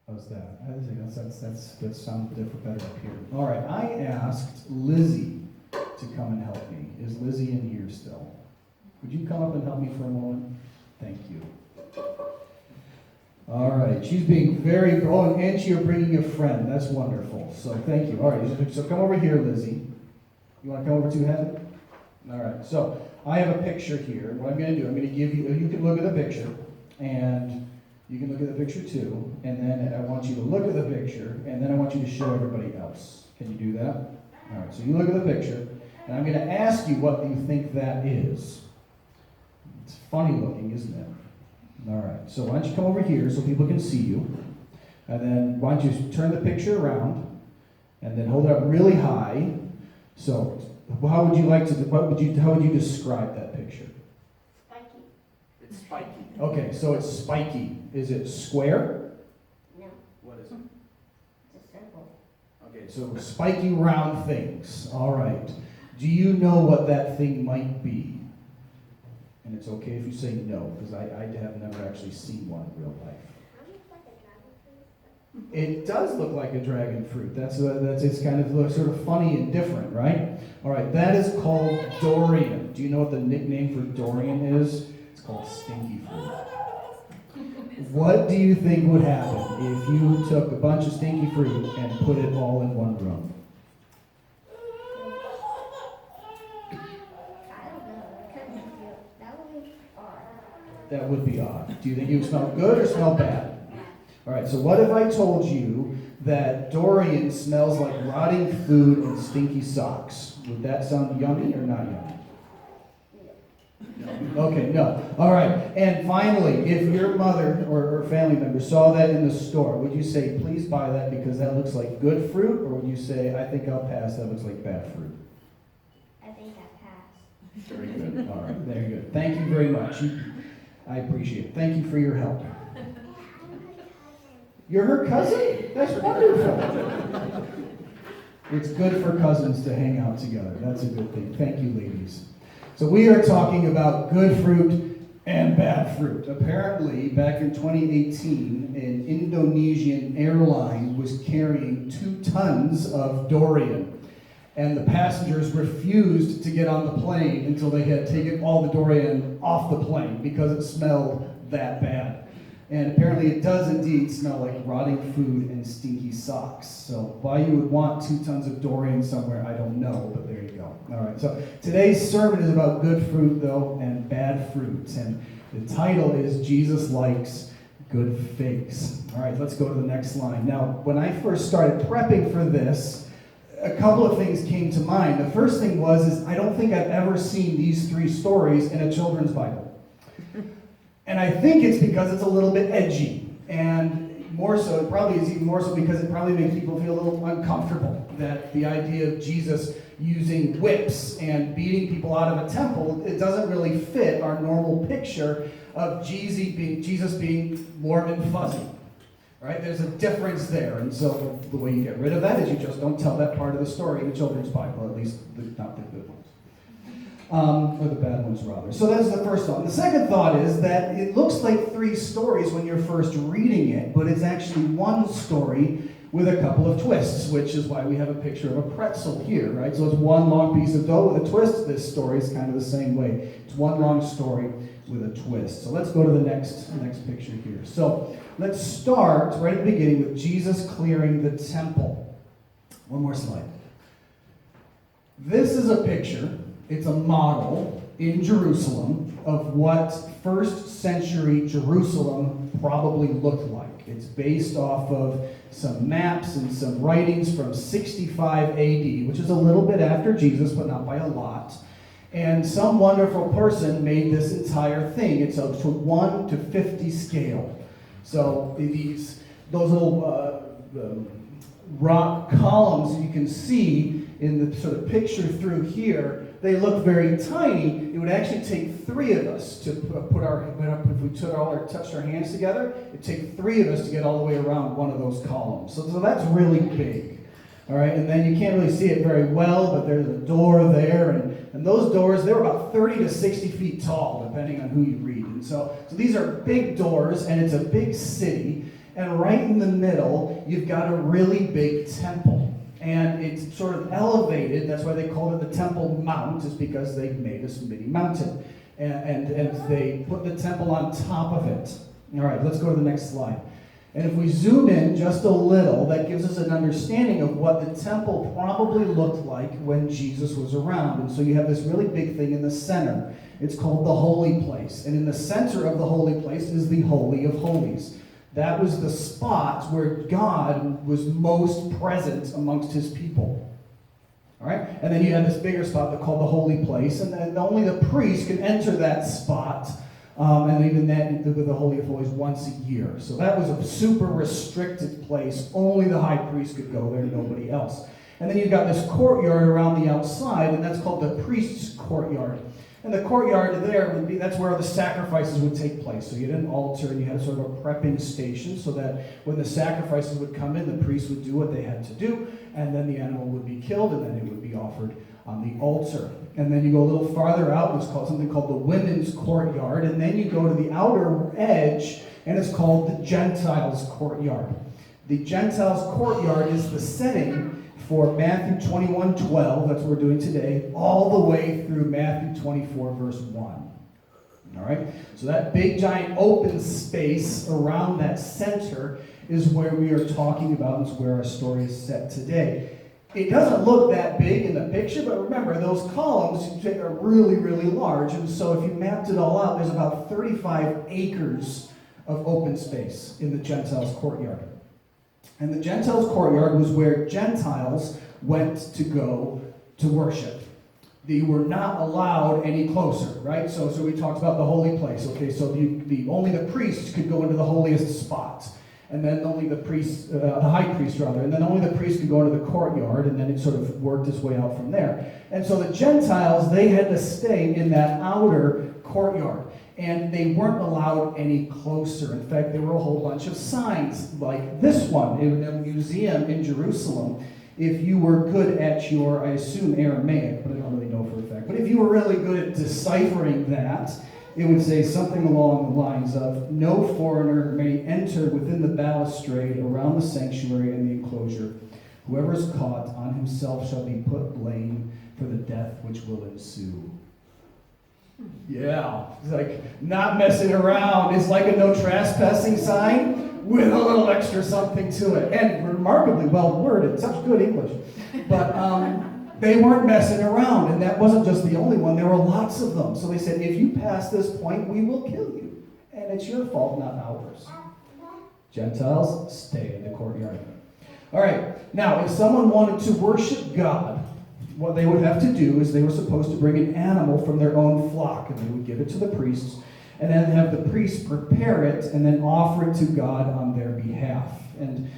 How's that? I think that sounds different, better up here. All right, I asked Lizzie to come and help me. Is Lizzie in here still? Would you come up and help me for a moment? Thank you. All right, she's being very, and you're bringing a friend. That's wonderful. So thank you. All right, so come over here, Lizzie. You want to come over too, Heather? All right, so I have a picture here. What I'm going to do, I'm going to give you, you can look at the picture, and you can look at the picture too, and then I want you to look at the picture, and then I want you to show everybody else. Can you do that? All right, so you look at the picture, and I'm going to ask you what you think that is. It's funny looking, isn't it? All right, so why don't you come over here so people can see you, and then why don't you turn the picture around, and then hold it up really high. So, how would you describe that picture? Spiky. It's spiky. Okay, so it's spiky. Is it square? No, What is it? it's a circle. Okay, so spiky round things. All right. Do you know what that thing might be? And it's okay if you say no, because I have never actually seen one in real life. It does look like a dragon fruit. It's kind of sort of funny and different, right? All right, that is called durian. Do you know what the nickname for durian is? It's called stinky fruit. What do you think would happen if you took a bunch of stinky fruit and put it all in one room? I don't know. That would be odd. That would be odd. Do you think it would smell good or smell bad? All right, so what if I told you that durian smells like rotting food and stinky socks? Would that sound yummy or not yummy? Okay, no. All right, and finally, if your mother or family member saw that in the store, would you say, please buy that because that looks like good fruit? Or would you say, I think I'll pass, that looks like bad fruit? I think I passed. Very good. All right, very good. Thank you very much. I appreciate it. Thank you for your help. You're her cousin? That's wonderful. It's good for cousins to hang out together. That's a good thing. Thank you, ladies. So we are talking about good fruit and bad fruit. Apparently, back in 2018, an Indonesian airline was carrying 2 tons of durian. And the passengers refused to get on the plane until they had taken all the durian off the plane because it smelled that bad. And apparently it does indeed smell like rotting food and stinky socks. So why you would want 2 tons of durian somewhere, I don't know, but there you go. All right, so today's sermon is about good fruit, though, and bad fruit. And the title is Jesus Likes Good Figs. All right, let's go to the next line. Now, when I first started prepping for this, a couple of things came to mind. The first thing is I don't think I've ever seen these 3 stories in a children's Bible. And I think it's because it's a little bit edgy. And more so, it probably is even more so because it probably makes people feel a little uncomfortable. That the idea of Jesus using whips and beating people out of a temple, it doesn't really fit our normal picture of Jesus being warm and fuzzy. Right? There's a difference there. And so the way you get rid of that is you just don't tell that part of the story in the children's Bible, at least not the good ones. Or the bad ones, rather. So that's the first thought. And the second thought is that it looks like 3 stories when you're first reading it, but it's actually one story with a couple of twists, which is why we have a picture of a pretzel here, right? So it's one long piece of dough with a twist. This story is kind of the same way. It's one long story with a twist. So let's go to the next picture here. So let's start right at the beginning with Jesus clearing the temple. One more slide. This is a picture. It's a model in Jerusalem of what first century Jerusalem probably looked like. It's based off of some maps and some writings from 65 AD, which is a little bit after Jesus, but not by a lot. And some wonderful person made this entire thing. It's a 1 to 50 scale. So those little rock columns you can see in the sort of picture through here, they look very tiny. It would actually take 3 of us to if we touched our hands together, it'd take 3 of us to get all the way around one of those columns. So that's really big. All right, and then you can't really see it very well, but there's a door there, and those doors, they're about 30 to 60 feet tall, depending on who you read. And so these are big doors, and it's a big city. And right in the middle, you've got a really big temple. And it's sort of elevated. That's why they called it the Temple Mount, is because they made this mini mountain. And they put the temple on top of it. All right, let's go to the next slide. And if we zoom in just a little, that gives us an understanding of what the temple probably looked like when Jesus was around. And so you have this really big thing in the center. It's called the Holy Place. And in the center of the Holy Place is the Holy of Holies. That was the spot where God was most present amongst his people. All right? And then you have this bigger spot called the Holy Place. And then only the priest could enter that spot. And even that with the Holy of Holies once a year. So that was a super restricted place. Only the high priest could go there, nobody else. And then you've got this courtyard around the outside, and that's called the priest's courtyard. And the courtyard there would be, that's where the sacrifices would take place. So you had an altar, and you had sort of a prepping station, so that when the sacrifices would come in, the priest would do what they had to do, and then the animal would be killed, and then it would be offered on the altar. And then you go a little farther out, it's called something called the women's courtyard, and then you go to the outer edge, and it's called the Gentiles' courtyard. The Gentiles' courtyard is the setting for Matthew 21:12, that's what we're doing today, all the way through Matthew 24, verse 1. All right? So that big, giant open space around that center is where we are talking about, and is where our story is set today. It doesn't look that big in the picture, but remember, those columns are really, really large. And so if you mapped it all out, there's about 35 acres of open space in the Gentiles' courtyard. And the Gentiles' courtyard was where Gentiles went to go to worship. They were not allowed any closer, right? So we talked about the holy place. Okay, so only the priests could go into the holiest spot. And then only the priest, the high priest rather, and then only the priest could go into the courtyard, and then it sort of worked its way out from there. And so the Gentiles, they had to stay in that outer courtyard, and they weren't allowed any closer. In fact, there were a whole bunch of signs like this one in a museum in Jerusalem. If you were good at your, I assume, Aramaic, but I don't really know for a fact, but if you were really good at deciphering that, it would say something along the lines of, no foreigner may enter within the balustrade around the sanctuary and the enclosure. Whoever is caught on himself shall be put blame for the death which will ensue. Yeah, it's like not messing around. It's like a no trespassing sign with a little extra something to it. And remarkably well worded, such good English. But they weren't messing around, and that wasn't just the only one. There were lots of them. So they said, if you pass this point, we will kill you. And it's your fault, not ours. Gentiles, stay in the courtyard. All right, now, if someone wanted to worship God, what they would have to do is they were supposed to bring an animal from their own flock, and they would give it to the priests, and then have the priest prepare it, and then offer it to God on their behalf. And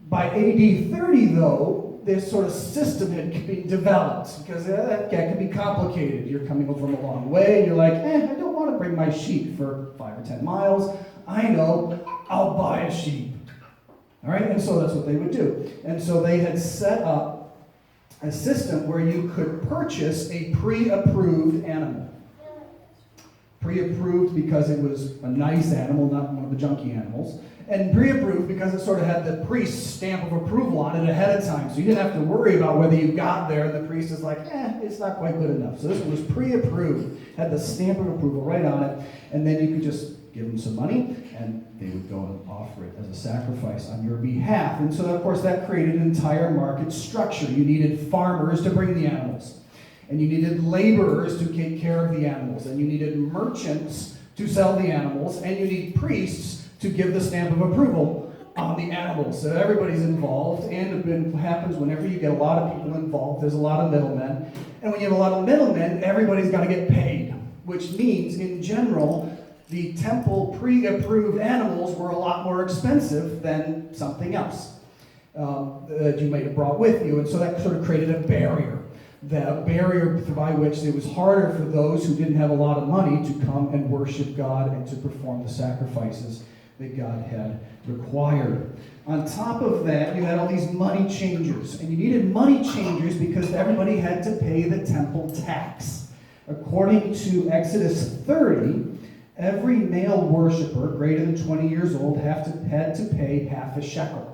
by AD 30, though, this sort of system had been developed, because that can be complicated. You're coming over from a long way, and you're like, I don't want to bring my sheep for 5 or 10 miles. I know, I'll buy a sheep. All right, and so that's what they would do. And so they had set up a system where you could purchase a pre-approved animal. Pre-approved because it was a nice animal, not one of the junky animals. And pre-approved because it sort of had the priest's stamp of approval on it ahead of time. So you didn't have to worry about whether you got there and the priest is like, it's not quite good enough. So this one was pre-approved, had the stamp of approval right on it, and then you could just give them some money, and they would go and offer it as a sacrifice on your behalf. And so, of course, that created an entire market structure. You needed farmers to bring the animals, and you needed laborers to take care of the animals, and you needed merchants to sell the animals, and you need priests to give the stamp of approval on the animals. So everybody's involved, and it happens whenever you get a lot of people involved, there's a lot of middlemen. And when you have a lot of middlemen, everybody's got to get paid, which means, in general, the temple pre-approved animals were a lot more expensive than something else that you might have brought with you. And so that sort of created a barrier by which it was harder for those who didn't have a lot of money to come and worship God and to perform the sacrifices that God had required. On top of that, you had all these money changers. And you needed money changers because everybody had to pay the temple tax. According to Exodus 30, every male worshiper greater than 20 years old had to pay half a shekel.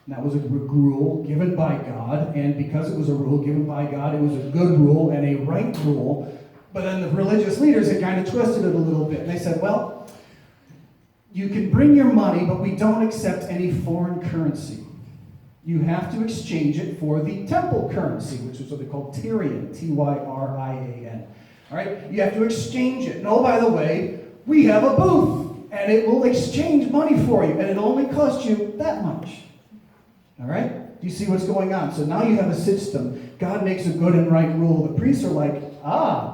And that was a rule given by God, and because it was a rule given by God, it was a good rule and a right rule. But then the religious leaders had kind of twisted it a little bit. And they said, well, you can bring your money, but we don't accept any foreign currency. You have to exchange it for the temple currency, which is what they call Tyrian, Tyrian. All right? You have to exchange it. And oh, by the way, we have a booth, and it will exchange money for you, and it'll only cost you that much. All right? Do you see what's going on? So now you have a system. God makes a good and right rule. The priests are like,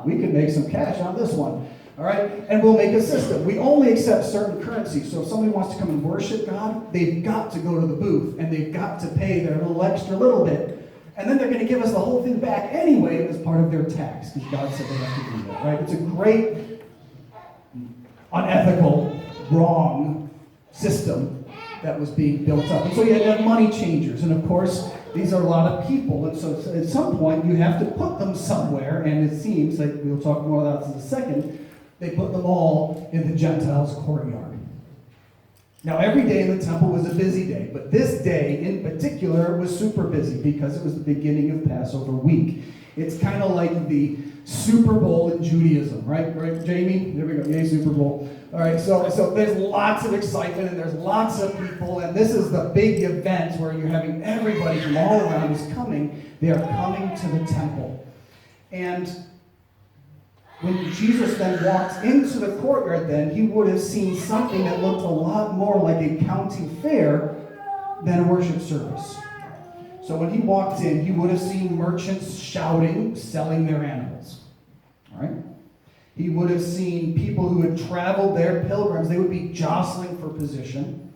we can make some cash on this one. All right? And we'll make a system. We only accept certain currencies. So if somebody wants to come and worship God, they've got to go to the booth, and they've got to pay their little bit. And then they're going to give us the whole thing back anyway as part of their tax, because God said they have to do that. Right? It's a great, unethical, wrong system that was being built up. And so you had money changers. And of course, these are a lot of people. And so at some point, you have to put them somewhere. And it seems, like we'll talk more about this in a second, they put them all in the Gentiles' courtyard. Now, every day in the temple was a busy day. But this day, in particular, was super busy because it was the beginning of Passover week. It's kind of like the Super Bowl in Judaism, right? Right, Jamie? There we go. Yay, Super Bowl. All right, so there's lots of excitement and there's lots of people, and this is the big event where you're having everybody from all around is coming. They are coming to the temple. And when Jesus then walked into the courtyard then, he would have seen something that looked a lot more like a county fair than a worship service. So when he walked in, he would have seen merchants shouting, selling their animals. All right? He would have seen people who had traveled there, pilgrims. They would be jostling for position.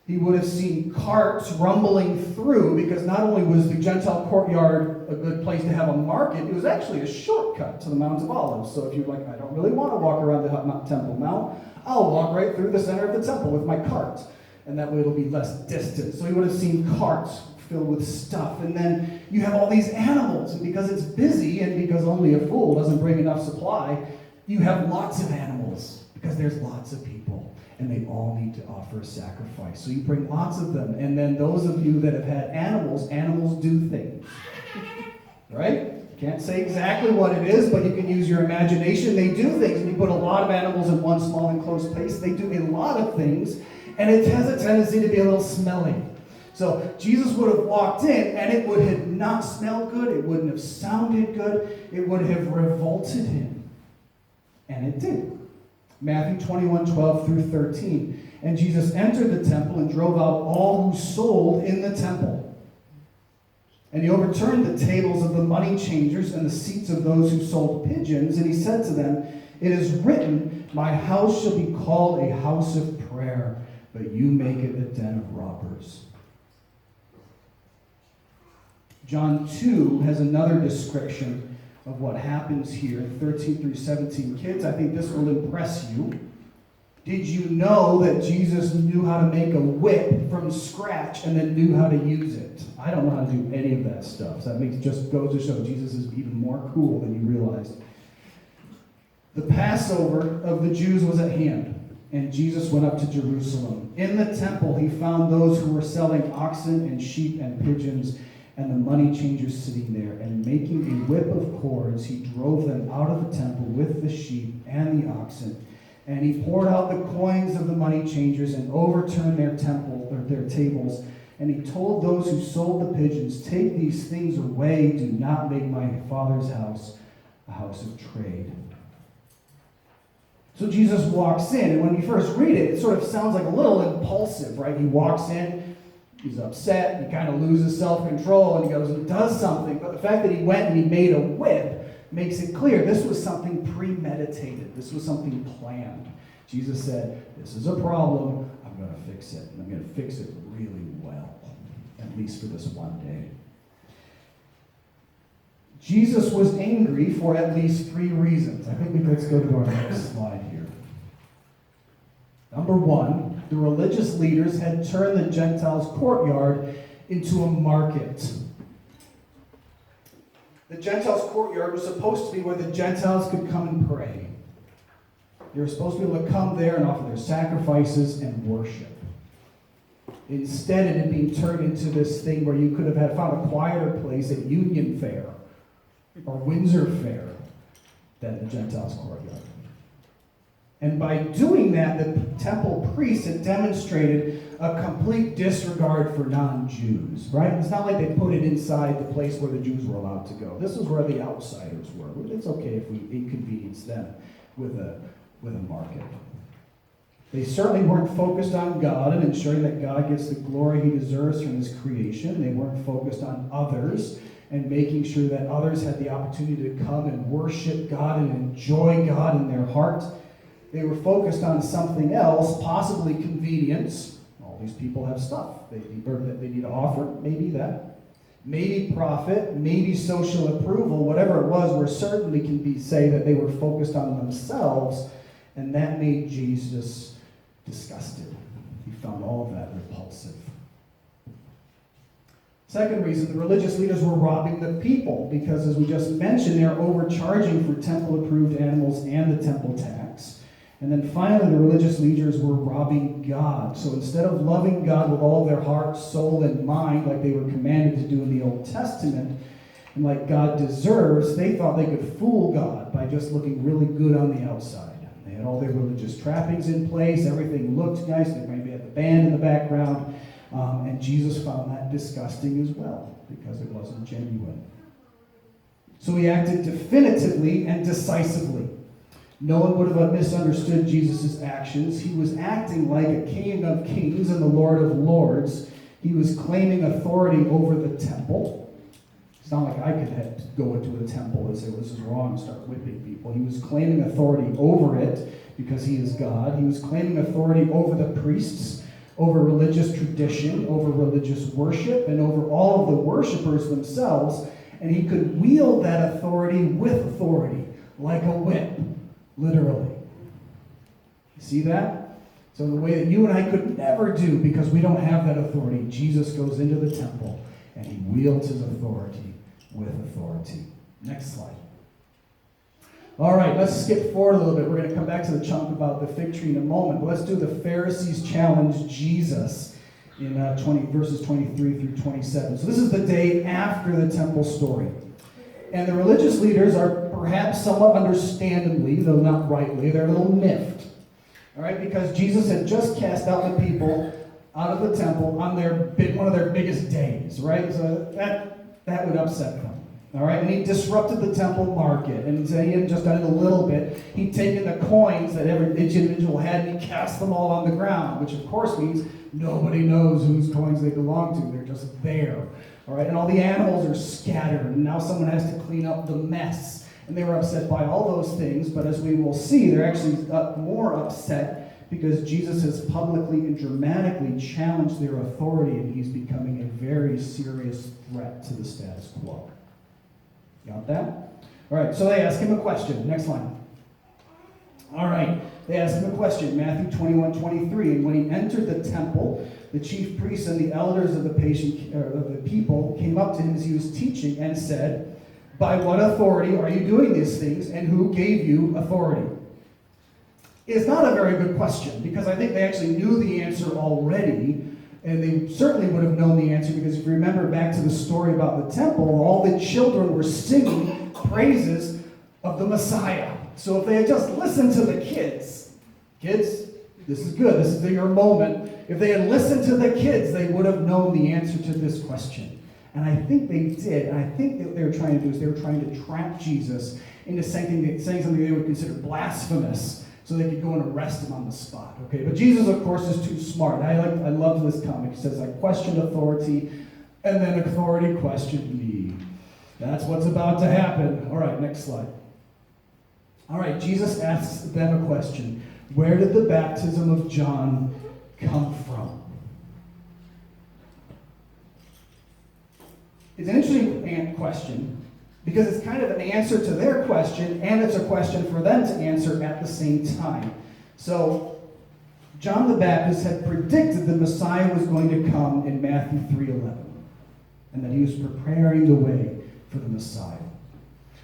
He would have seen carts rumbling through, because not only was the Gentile courtyard a good place to have a market, it was actually a shortcut to the Mount of Olives. So if you're like, I don't really want to walk around the Temple Mount, I'll walk right through the center of the temple with my cart. And that way it'll be less distance. So he would have seen carts filled with stuff. And then you have all these animals. And because it's busy and because only a fool doesn't bring enough supply, you have lots of animals because there's lots of people. And they all need to offer a sacrifice. So you bring lots of them. And then those of you that have had animals do things. Right? Can't say exactly what it is, but you can use your imagination. They do things. And you put a lot of animals in one small enclosed space. They do a lot of things. And it has a tendency to be a little smelly. So Jesus would have walked in, and it would have not smelled good. It wouldn't have sounded good. It would have revolted him. And it did. Matthew 21:12 through 13. And Jesus entered the temple and drove out all who sold in the temple. And he overturned the tables of the money changers and the seats of those who sold pigeons. And he said to them, "It is written, my house shall be called a house of prayer, but you make it a den of robbers." John 2 has another description of what happens here, 13 through 17. Kids, I think this will impress you. Did you know that Jesus knew how to make a whip from scratch and then knew how to use it? I don't know how to do any of that stuff. So that just goes to show Jesus is even more cool than you realized. The Passover of the Jews was at hand, and Jesus went up to Jerusalem. In the temple, he found those who were selling oxen and sheep and pigeons, and the money changers sitting there, and making a whip of cords, he drove them out of the temple with the sheep and the oxen. And he poured out the coins of the money changers and overturned their tables. And he told those who sold the pigeons, "Take these things away. Do not make my Father's house a house of trade." So Jesus walks in, and when you first read it, it sort of sounds like a little impulsive, right? He walks in. He's upset, he kind of loses self-control, and he goes and does something. But the fact that he went and he made a whip makes it clear this was something premeditated. This was something planned. Jesus said, this is a problem, I'm going to fix it. And I'm going to fix it really well, at least for this one day. Jesus was angry for at least 3 reasons. I think let's go to our next slide here. Number 1, the religious leaders had turned the Gentiles' courtyard into a market. The Gentiles' courtyard was supposed to be where the Gentiles could come and pray. They were supposed to be able to come there and offer their sacrifices and worship. Instead, it had been turned into this thing where you could have found a quieter place at Union Fair or Windsor Fair than the Gentiles' courtyard. And by doing that, the temple priests had demonstrated a complete disregard for non-Jews, right? It's not like they put it inside the place where the Jews were allowed to go. This is where the outsiders were. It's okay if we inconvenience them with a market. They certainly weren't focused on God and ensuring that God gets the glory he deserves from his creation. They weren't focused on others and making sure that others had the opportunity to come and worship God and enjoy God in their heart. They were focused on something else, possibly convenience. All these people have stuff that they need to offer. Maybe that. Maybe profit. Maybe social approval. Whatever it was, we certainly can say that they were focused on themselves, and that made Jesus disgusted. He found all of that repulsive. Second reason, the religious leaders were robbing the people because, as we just mentioned, they're overcharging for temple-approved animals and the temple tax. And then finally, the religious leaders were robbing God. So instead of loving God with all their heart, soul, and mind, like they were commanded to do in the Old Testament, and like God deserves, they thought they could fool God by just looking really good on the outside. They had all their religious trappings in place. Everything looked nice. They maybe had the band in the background. And Jesus found that disgusting as well because it wasn't genuine. So he acted definitively and decisively. No one would have misunderstood Jesus' actions. He was acting like a king of kings and the Lord of lords. He was claiming authority over the temple. It's not like I could go into a temple and say, well, this is wrong, and start whipping people. He was claiming authority over it because he is God. He was claiming authority over the priests, over religious tradition, over religious worship, and over all of the worshipers themselves. And he could wield that authority with authority, like a whip, literally. You see that? So in the way that you and I could never do because we don't have that authority, Jesus goes into the temple and he wields his authority with authority. Next slide. All right, let's skip forward a little bit. We're going to come back to the chunk about the fig tree in a moment, but let's do the Pharisees challenge Jesus in verses 23 through 27. So this is the day after the temple story. And the religious leaders are perhaps somewhat understandably, though not rightly, they're a little miffed. All right, because Jesus had just cast out the people out of the temple on one of their biggest days, right? So that would upset them. All right, and he disrupted the temple market, and he hadn't just done it a little bit. He'd taken the coins that each individual had, and he cast them all on the ground, which of course means nobody knows whose coins they belong to. They're just there. All right, and all the animals are scattered, and now someone has to clean up the mess. And they were upset by all those things, but as we will see, they're actually more upset because Jesus has publicly and dramatically challenged their authority, and he's becoming a very serious threat to the status quo. Got that? All right, so they ask him a question. Next line. All right, they ask him a question. Matthew 21:23. And when he entered the temple, the chief priests and the elders of the people came up to him as he was teaching and said, "By what authority are you doing these things, and who gave you authority?" It's not a very good question, because I think they actually knew the answer already, and they certainly would have known the answer, because if you remember back to the story about the temple, all the children were singing praises of the Messiah. So if they had just listened to the kids, this is good, this is your moment. If they had listened to the kids, they would have known the answer to this question. And I think they did, and I think what they were trying to do is they were trying to trap Jesus into saying something they would consider blasphemous, so they could go and arrest him on the spot. Okay, but Jesus, of course, is too smart. I love this comic. He says, "I questioned authority, and then authority questioned me." That's what's about to happen. All right, next slide. All right, Jesus asks them a question. Where did the baptism of John come from? It's an interesting question, because it's kind of an answer to their question, and it's a question for them to answer at the same time. So, John the Baptist had predicted the Messiah was going to come in Matthew 3:11, and that he was preparing the way for the Messiah.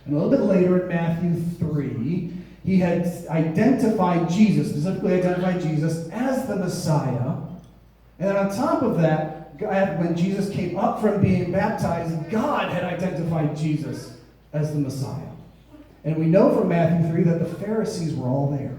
And a little bit later in Matthew 3, He had identified Jesus, specifically identified Jesus as the Messiah. And then on top of that, when Jesus came up from being baptized, God had identified Jesus as the Messiah. And we know from Matthew 3 that the Pharisees were all there.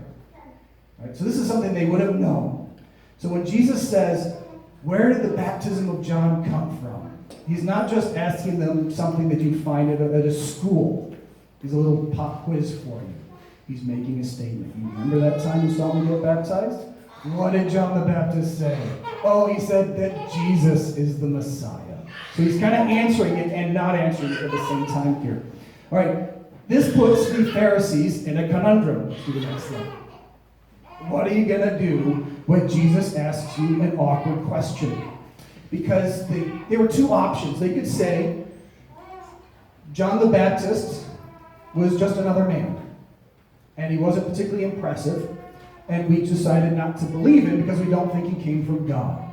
Right? So this is something they would have known. So when Jesus says, where did the baptism of John come from? He's not just asking them something that you find at a school. He's a little pop quiz for you. He's making a statement. You remember that time you saw me get baptized? What did John the Baptist say? Oh, he said that Jesus is the Messiah. So he's kind of answering it and not answering it at the same time here. All right, this puts the Pharisees in a conundrum. Let's do the next slide. What are you going to do when Jesus asks you an awkward question? Because there were two options. They could say, John the Baptist was just another man, and he wasn't particularly impressive, and we decided not to believe him because we don't think he came from God.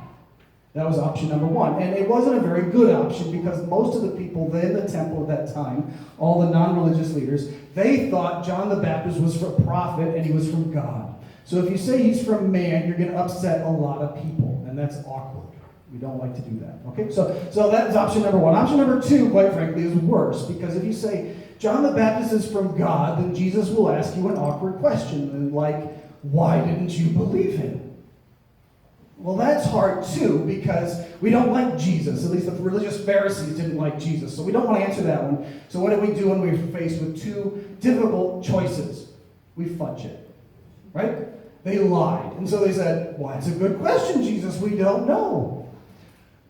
That was option number one. And it wasn't a very good option because most of the people in the temple at that time, all the non-religious leaders, they thought John the Baptist was a prophet and he was from God. So if you say he's from man, you're going to upset a lot of people, and that's awkward. We don't like to do that. Okay, so that's option number one. Option number two, quite frankly, is worse, because if you say John the Baptist is from God, then Jesus will ask you an awkward question, like, why didn't you believe him? Well, that's hard too, because we don't like Jesus. At least the religious Pharisees didn't like Jesus, so we don't want to answer that one. So what do we do when we're faced with two difficult choices? We fudge it, right? They lied. And so they said, well, that's a good question, Jesus. We don't know.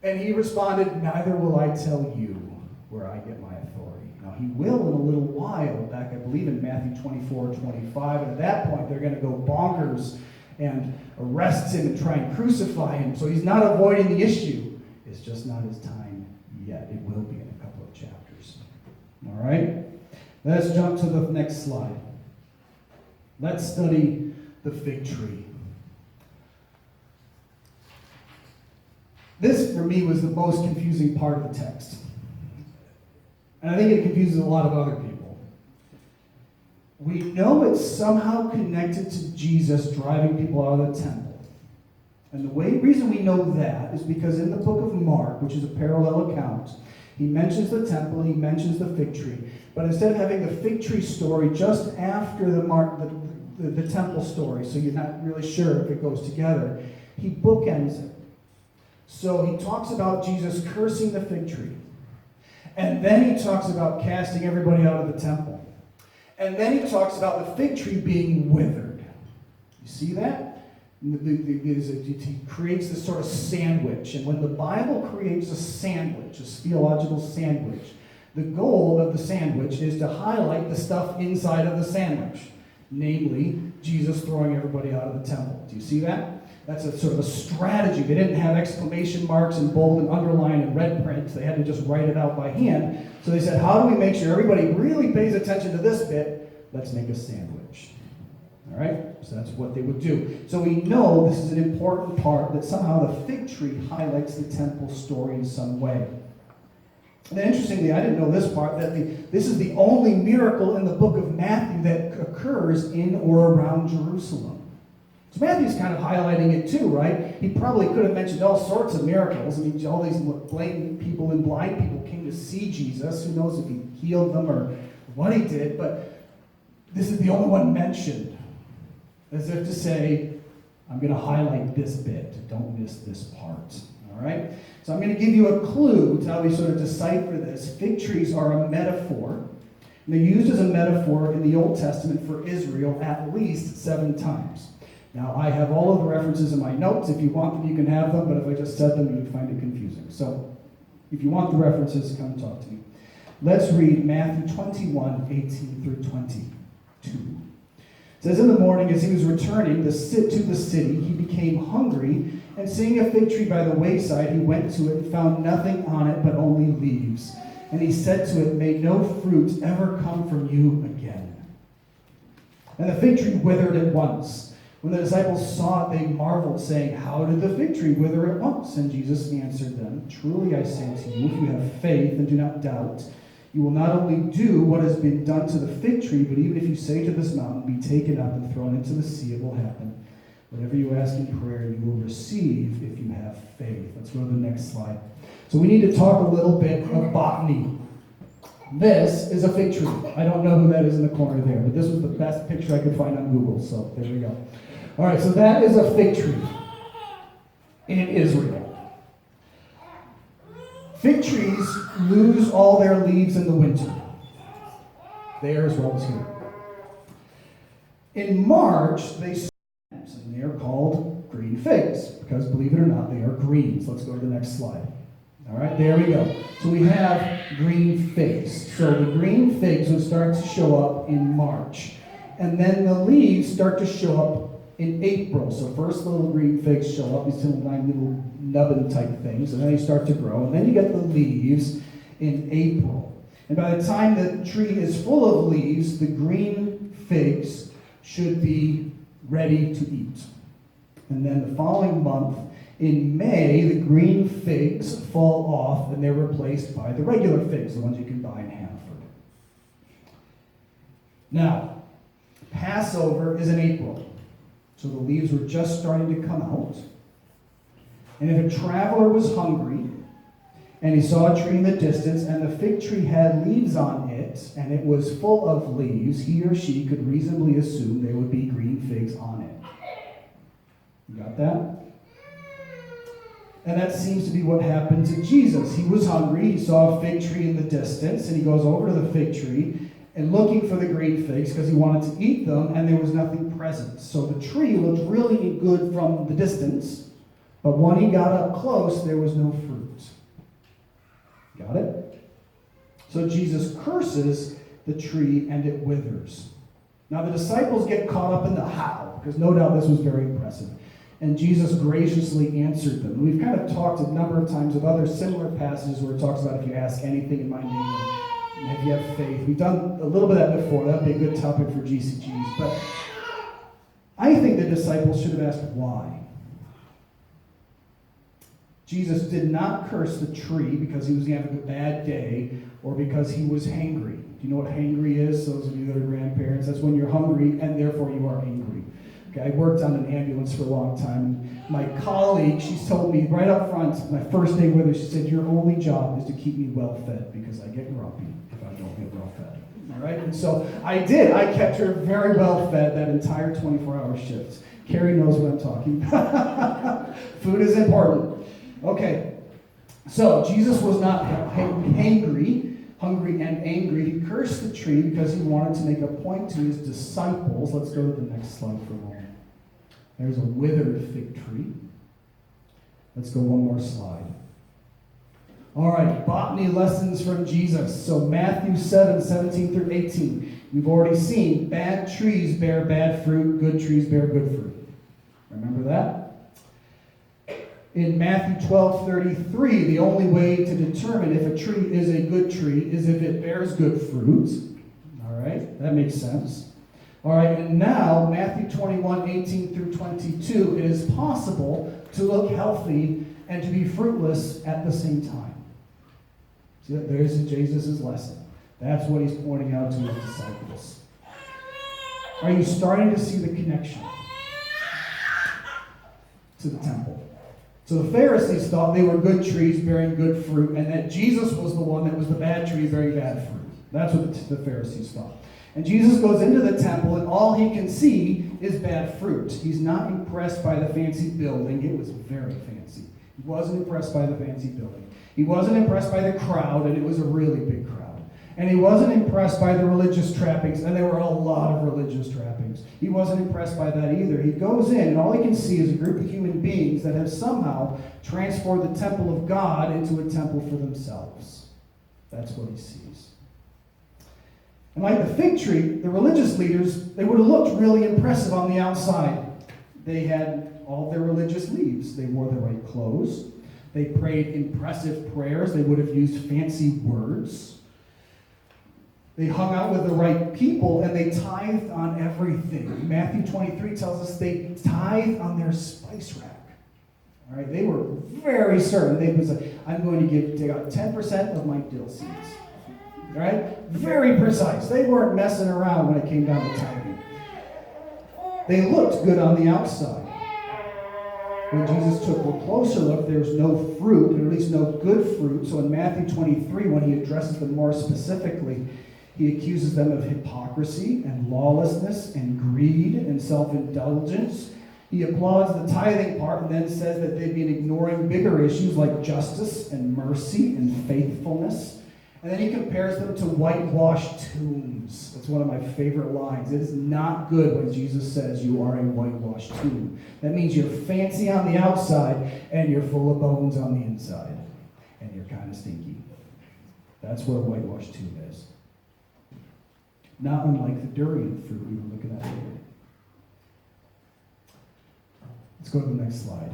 And he responded, neither will I tell you where I get my authority. Now, he will in a little while, back, I believe, in Matthew 24:25. And at that point, they're going to go bonkers and arrest him and try and crucify him. So he's not avoiding the issue. It's just not his time yet. It will be in a couple of chapters. All right? Let's jump to the next slide. Let's study the fig tree. This, for me, was the most confusing part of the text. And I think it confuses a lot of other people. We know it's somehow connected to Jesus driving people out of the temple. And the reason we know that is because in the book of Mark, which is a parallel account, he mentions the temple, he mentions the fig tree. But instead of having the fig tree story just after the temple story, so you're not really sure if it goes together, he bookends it. So he talks about Jesus cursing the fig tree. And then he talks about casting everybody out of the temple. And then he talks about the fig tree being withered. You see that? He creates this sort of sandwich. And when the Bible creates a sandwich, a theological sandwich, the goal of the sandwich is to highlight the stuff inside of the sandwich. Namely, Jesus throwing everybody out of the temple. Do you see that? That's a sort of a strategy. They didn't have exclamation marks and bold and underline and red print. They had to just write it out by hand. So they said, how do we make sure everybody really pays attention to this bit? Let's make a sandwich. All right? So that's what they would do. So we know this is an important part, that somehow the fig tree highlights the temple story in some way. And then interestingly, I didn't know this part, that this is the only miracle in the book of Matthew that occurs in or around Jerusalem. So Matthew's kind of highlighting it too, right? He probably could have mentioned all sorts of miracles. I mean, all these lame people and blind people came to see Jesus. Who knows if he healed them or what he did, but this is the only one mentioned. As if to say, I'm going to highlight this bit. Don't miss this part. All right? So I'm going to give you a clue to how we sort of decipher this. Fig trees are a metaphor. And they're used as a metaphor in the Old Testament for Israel at least 7 times. Now, I have all of the references in my notes. If you want them, you can have them, but if I just said them, you would find it confusing. So, if you want the references, come talk to me. Let's read Matthew 21, 18 through 22. It says, in the morning, as he was returning to the city, he became hungry, and seeing a fig tree by the wayside, he went to it and found nothing on it but only leaves. And he said to it, may no fruit ever come from you again. And the fig tree withered at once. When the disciples saw it, they marveled, saying, how did the fig tree wither at once? And Jesus answered them, truly I say to you, if you have faith and do not doubt, You will not only do what has been done to the fig tree, but even if you say to this mountain, be taken up and thrown into the sea, it will happen. Whatever you ask in prayer, you will receive if you have faith. Let's go to the next slide. So we need to talk a little bit of botany. This is a fig tree. I don't know who that is in the corner there, but this was the best picture I could find on Google, so there we go. All right, so that is a fig tree in Israel. Fig trees lose all their leaves in the winter. There as well as here. In March, they sprout, and they are called green figs, because believe it or not, they are green. So let's go to the next slide. All right, there we go. So we have green figs. So the green figs will start to show up in March. And then the leaves start to show up in April. So first the little green figs show up, these little nubbin type things, and then they start to grow. And then you get the leaves in April. And by the time the tree is full of leaves, the green figs should be ready to eat. And then the following month, in May, the green figs fall off and they're replaced by the regular figs, the ones you can buy in Hannaford. Now, Passover is in April. So the leaves were just starting to come out. And if a traveler was hungry and he saw a tree in the distance and the fig tree had leaves on it and it was full of leaves, he or she could reasonably assume there would be green figs on it. You got that? And that seems to be what happened to Jesus. He was hungry, he saw a fig tree in the distance, and he goes over to the fig tree and looking for the green figs because he wanted to eat them, and there was nothing present. So the tree looked really good from the distance, but when he got up close, there was no fruit. Got it? So Jesus curses the tree, and it withers. Now the disciples get caught up in the how, because no doubt this was very impressive. And Jesus graciously answered them. We've kind of talked a number of times of other similar passages where it talks about if you ask anything in my name, and if you have faith. We've done a little bit of that before. That would be a good topic for GCGs. But I think the disciples should have asked why. Jesus did not curse the tree because he was having a bad day or because he was hangry. Do you know what hangry is? Those of you that are grandparents, that's when you're hungry and therefore you are angry. Okay, I worked on an ambulance for a long time. My colleague, she's told me right up front, my first day with her, she said, your only job is to keep me well fed because I get grumpy if I don't get well fed. All right, and so I did. I kept her very well fed that entire 24-hour shift. Carrie knows what I'm talking about. Food is important. Okay, so Jesus was not hungry and angry. He cursed the tree because he wanted to make a point to his disciples. Let's go to the next slide for a moment. There's a withered fig tree. Let's go one more slide. All right, botany lessons from Jesus. So Matthew 7:17 through 18. You've already seen bad trees bear bad fruit, good trees bear good fruit. Remember that? In Matthew 12:33, the only way to determine if a tree is a good tree is if it bears good fruit. All right, that makes sense. All right, and now Matthew 21:18 through 22, it is possible to look healthy and to be fruitless at the same time. See, there's Jesus' lesson. That's what he's pointing out to his disciples. Are you starting to see the connection to the temple? So the Pharisees thought they were good trees bearing good fruit, and that Jesus was the one that was the bad tree bearing bad fruit. That's what the Pharisees thought. And Jesus goes into the temple, and all he can see is bad fruit. He's not impressed by the fancy building. It was very fancy. He wasn't impressed by the fancy building. He wasn't impressed by the crowd, and it was a really big crowd. And he wasn't impressed by the religious trappings, and there were a lot of religious trappings. He wasn't impressed by that either. He goes in, and all he can see is a group of human beings that have somehow transformed the temple of God into a temple for themselves. That's what he sees. And like the fig tree, the religious leaders, they would have looked really impressive on the outside. They had all their religious leaves. They wore the right clothes. They prayed impressive prayers. They would have used fancy words. They hung out with the right people, and they tithed on everything. Matthew 23 tells us they tithed on their spice rack. All right, they were very certain. They was like, I'm going to take out 10% of my dill seeds. right? Very precise. They weren't messing around when it came down to tithing. They looked good on the outside. When Jesus took a closer look, there was no fruit, or at least no good fruit. So in Matthew 23, when he addresses them more specifically, he accuses them of hypocrisy and lawlessness and greed and self-indulgence. He applauds the tithing part and then says that they've been ignoring bigger issues like justice and mercy and faithfulness. And then he compares them to whitewashed tombs. That's one of my favorite lines. It is not good when Jesus says you are a whitewashed tomb. That means you're fancy on the outside and you're full of bones on the inside. And you're kind of stinky. That's what a whitewashed tomb is. Not unlike the durian fruit we were looking at here. Let's go to the next slide.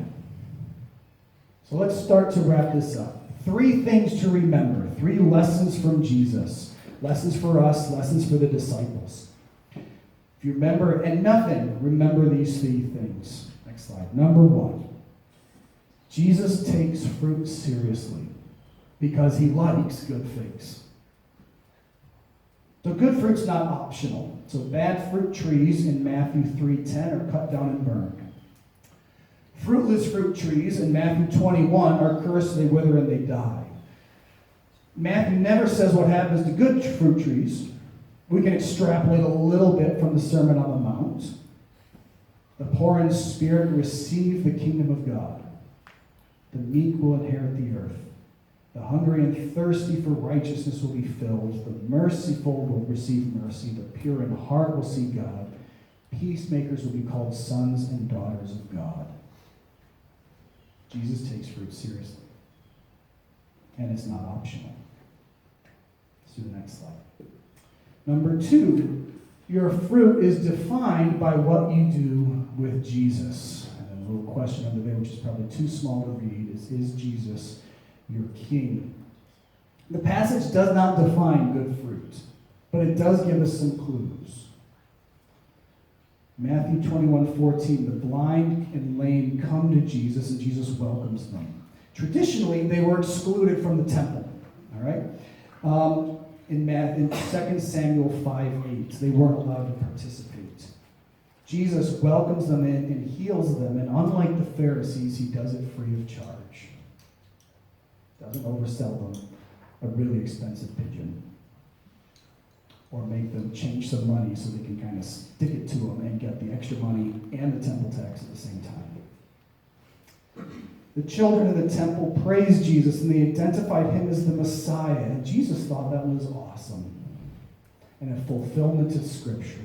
So let's start to wrap this up. 3 things to remember. 3 lessons from Jesus. Lessons for us, lessons for the disciples. If you remember and nothing, remember these 3 things. Next slide. Number 1. Jesus takes fruit seriously because he likes good figs. So good fruit's not optional. So bad fruit trees in Matthew 3:10 are cut down and burned. Fruitless fruit trees in Matthew 21 are cursed, they wither and they die. Matthew never says what happens to good fruit trees. We can extrapolate a little bit from the Sermon on the Mount. The poor in spirit receive the kingdom of God. The meek will inherit the earth. The hungry and thirsty for righteousness will be filled. The merciful will receive mercy. The pure in heart will see God. Peacemakers will be called sons and daughters of God. Jesus takes fruit seriously. And it's not optional. Let's do the next slide. Number 2, your fruit is defined by what you do with Jesus. And then a little question under there, which is probably too small to read, is Jesus your king? The passage does not define good fruit, but it does give us some clues. Matthew 21:14, the blind and lame come to Jesus, and Jesus welcomes them. Traditionally, they were excluded from the temple. All right? In 2 Samuel 5:8, they weren't allowed to participate. Jesus welcomes them in and heals them, and unlike the Pharisees, he does it free of charge. Doesn't oversell them a really expensive pigeon, or make them change some money so they can kind of stick it to them and get the extra money and the temple tax at the same time. The children of the temple praised Jesus, and they identified him as the Messiah, and Jesus thought that was awesome and a fulfillment of Scripture.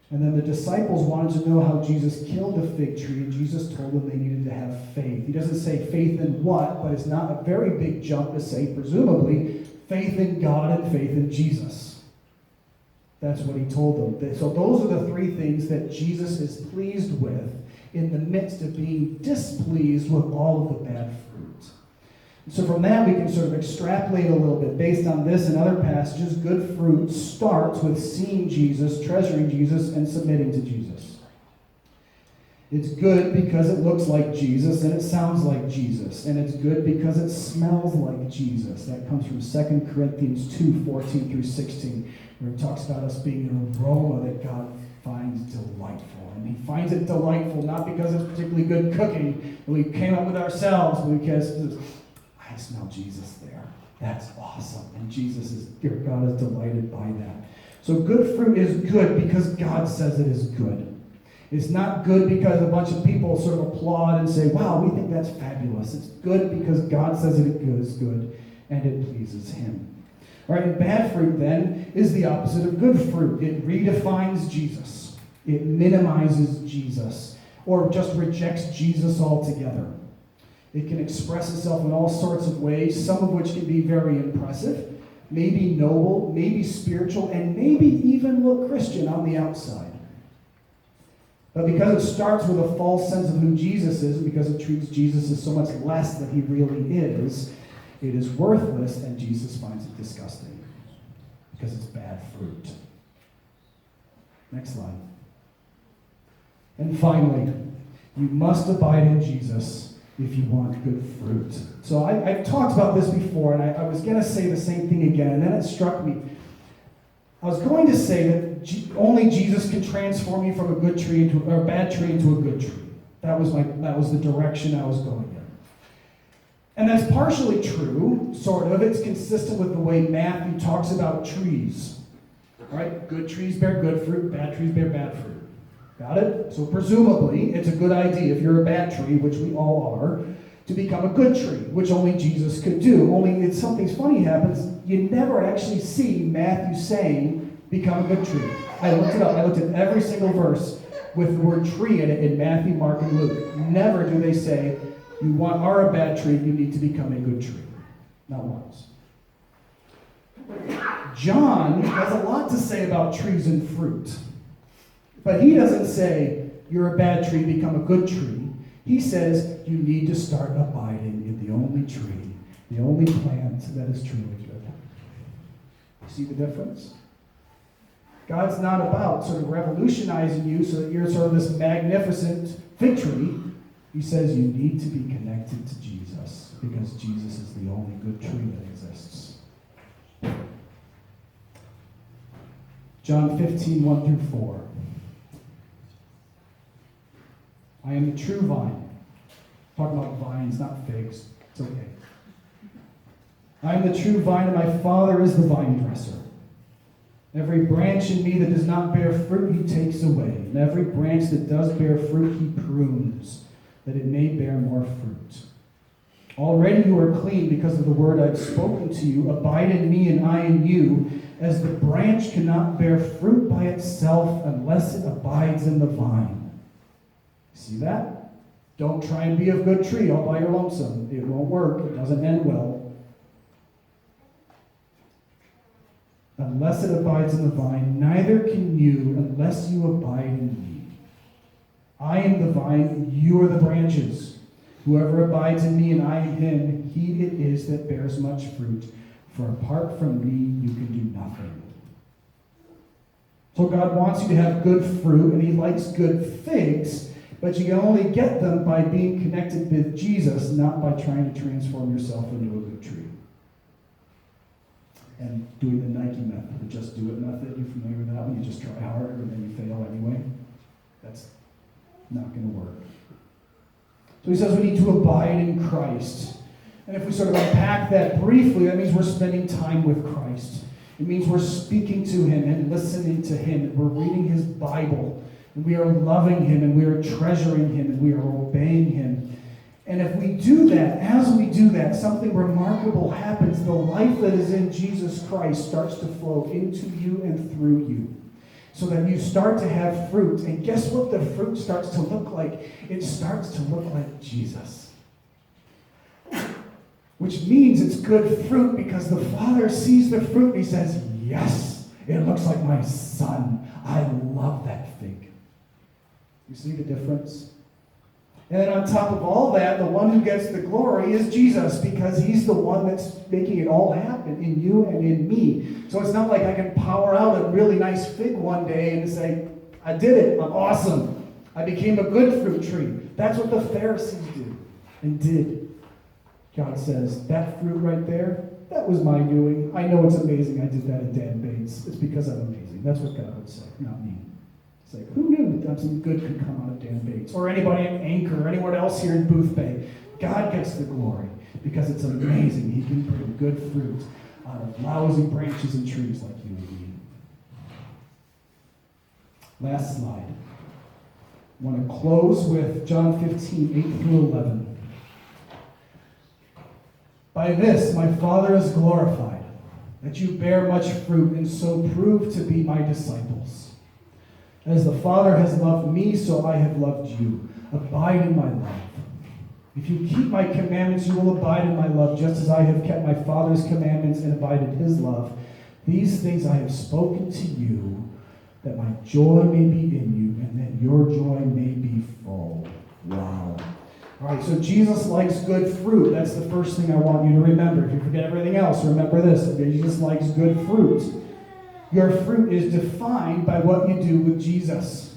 And then the disciples wanted to know how Jesus killed the fig tree, and Jesus told them they needed to have faith. He doesn't say faith in what, but it's not a very big jump to say, presumably, faith in God and faith in Jesus. That's what he told them. So those are the 3 things that Jesus is pleased with in the midst of being displeased with all of the bad fruit. So from that we can sort of extrapolate a little bit. Based on this and other passages, good fruit starts with seeing Jesus, treasuring Jesus, and submitting to Jesus. It's good because it looks like Jesus and it sounds like Jesus. And it's good because it smells like Jesus. That comes from 2 Corinthians 2:14 through 16, where it talks about us being an aroma that God finds delightful. And he finds it delightful not because it's particularly good cooking that we came up with ourselves, but because I smell Jesus there. That's awesome. And God is delighted by that. So good fruit is good because God says it is good. It's not good because a bunch of people sort of applaud and say, wow, we think that's fabulous. It's good because God says it is good and it pleases him. All right, and bad fruit then is the opposite of good fruit. It redefines Jesus. It minimizes Jesus, or just rejects Jesus altogether. It can express itself in all sorts of ways, some of which can be very impressive, maybe noble, maybe spiritual, and maybe even look Christian on the outside. But because it starts with a false sense of who Jesus is, and because it treats Jesus as so much less than he really is, it is worthless, and Jesus finds it disgusting because it's bad fruit. Next slide. And finally, you must abide in Jesus if you want good fruit. So I've talked about this before, and I was going to say the same thing again, and then it struck me. I was going to say that only Jesus can transform you from a good tree or a bad tree into a good tree. That was the direction I was going in. And that's partially true, sort of. It's consistent with the way Matthew talks about trees. Right? Good trees bear good fruit, bad trees bear bad fruit. Got it? So presumably, it's a good idea if you're a bad tree, which we all are, to become a good tree, which only Jesus could do. Only if something funny happens, you never actually see Matthew saying, become a good tree. I looked it up. I looked at every single verse with the word tree in it in Matthew, Mark, and Luke. Never do they say, you are a bad tree, you need to become a good tree. Not once. John has a lot to say about trees and fruit. But he doesn't say, you're a bad tree, become a good tree. He says, you need to start abiding in the only tree, the only plant that is truly good. You see the difference? God's not about sort of revolutionizing you so that you're sort of this magnificent fig tree. He says you need to be connected to Jesus because Jesus is the only good tree that exists. John 15, 1 through 4. I am the true vine. Talking about vines, not figs. It's okay. I am the true vine, and my Father is the vine dresser. Every branch in me that does not bear fruit, he takes away. And every branch that does bear fruit, he prunes, that it may bear more fruit. Already you are clean because of the word I have spoken to you. Abide in me, and I in you. As the branch cannot bear fruit by itself unless it abides in the vine. See that? Don't try and be a good tree all by your lonesome. It won't work. It doesn't end well. Unless it abides in the vine, neither can you unless you abide in me. I am the vine, you are the branches. Whoever abides in me and I in him, he it is that bears much fruit. For apart from me, you can do nothing. So God wants you to have good fruit, and he likes good figs, but you can only get them by being connected with Jesus, not by trying to transform yourself into a good tree. And doing the Nike method, the just do it method, you familiar with that one? You just try hard and then you fail anyway. That's not going to work. So he says we need to abide in Christ. And if we sort of unpack that briefly, that means we're spending time with Christ. It means we're speaking to him and listening to him. And we're reading his Bible. And we are loving him, and we are treasuring him, and we are obeying him. And if we do that, as we do that, something remarkable happens. The life that is in Jesus Christ starts to flow into you and through you. So that you start to have fruit. And guess what the fruit starts to look like? It starts to look like Jesus. Which means it's good fruit because the Father sees the fruit and he says, yes, it looks like my son. I love that fig. You see the difference? And then on top of all that, the one who gets the glory is Jesus because he's the one that's making it all happen in you and in me. So it's not like I can power out a really nice fig one day and say, I did it, I'm awesome. I became a good fruit tree. That's what the Pharisees do and did. God says, that fruit right there, that was my doing. I know it's amazing I did that at Dan Bates. It's because I'm amazing. That's what God would say, not me. It's like, who knew that something good could come out of Dan Bates? Or anybody at Anchor, or anyone else here in Booth Bay. God gets the glory because it's amazing. He can bring good fruit out of lousy branches and trees like you and me. Last slide. I want to close with John 15, 8 through 11. By this my Father is glorified, that you bear much fruit and so prove to be my disciples. As the Father has loved me, so I have loved you. Abide in my love. If you keep my commandments, you will abide in my love, just as I have kept my Father's commandments and abide in his love. These things I have spoken to you, that my joy may be in you, and that your joy may be full. Wow. All right, so Jesus likes good fruit. That's the first thing I want you to remember. If you forget everything else, remember this. Jesus likes good fruit. Your fruit is defined by what you do with Jesus.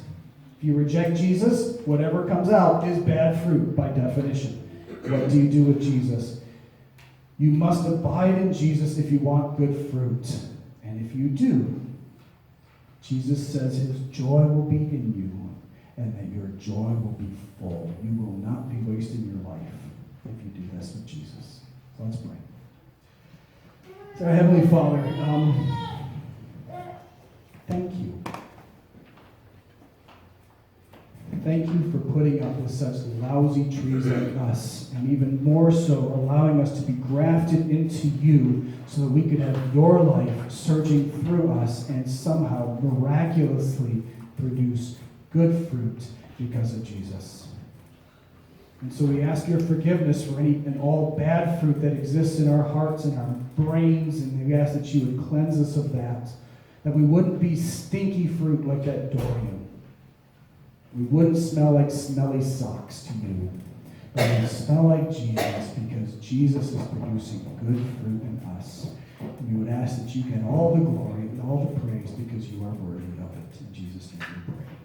If you reject Jesus, whatever comes out is bad fruit by definition. What do you do with Jesus? You must abide in Jesus if you want good fruit. And if you do, Jesus says his joy will be in you and that your joy will be full. You will not be wasting your life if you do this with Jesus. So let's pray. So, Heavenly Father, thank you. Thank you for putting up with such lousy trees like us, and even more so, allowing us to be grafted into you so that we could have your life surging through us and somehow miraculously produce good fruit because of Jesus. And so we ask your forgiveness for any and all bad fruit that exists in our hearts and our brains, and we ask that you would cleanse us of that we wouldn't be stinky fruit like that durian. We wouldn't smell like smelly socks to you, but we would smell like Jesus because Jesus is producing good fruit in us. And we would ask that you get all the glory and all the praise because you are worthy of it. In Jesus' name we pray.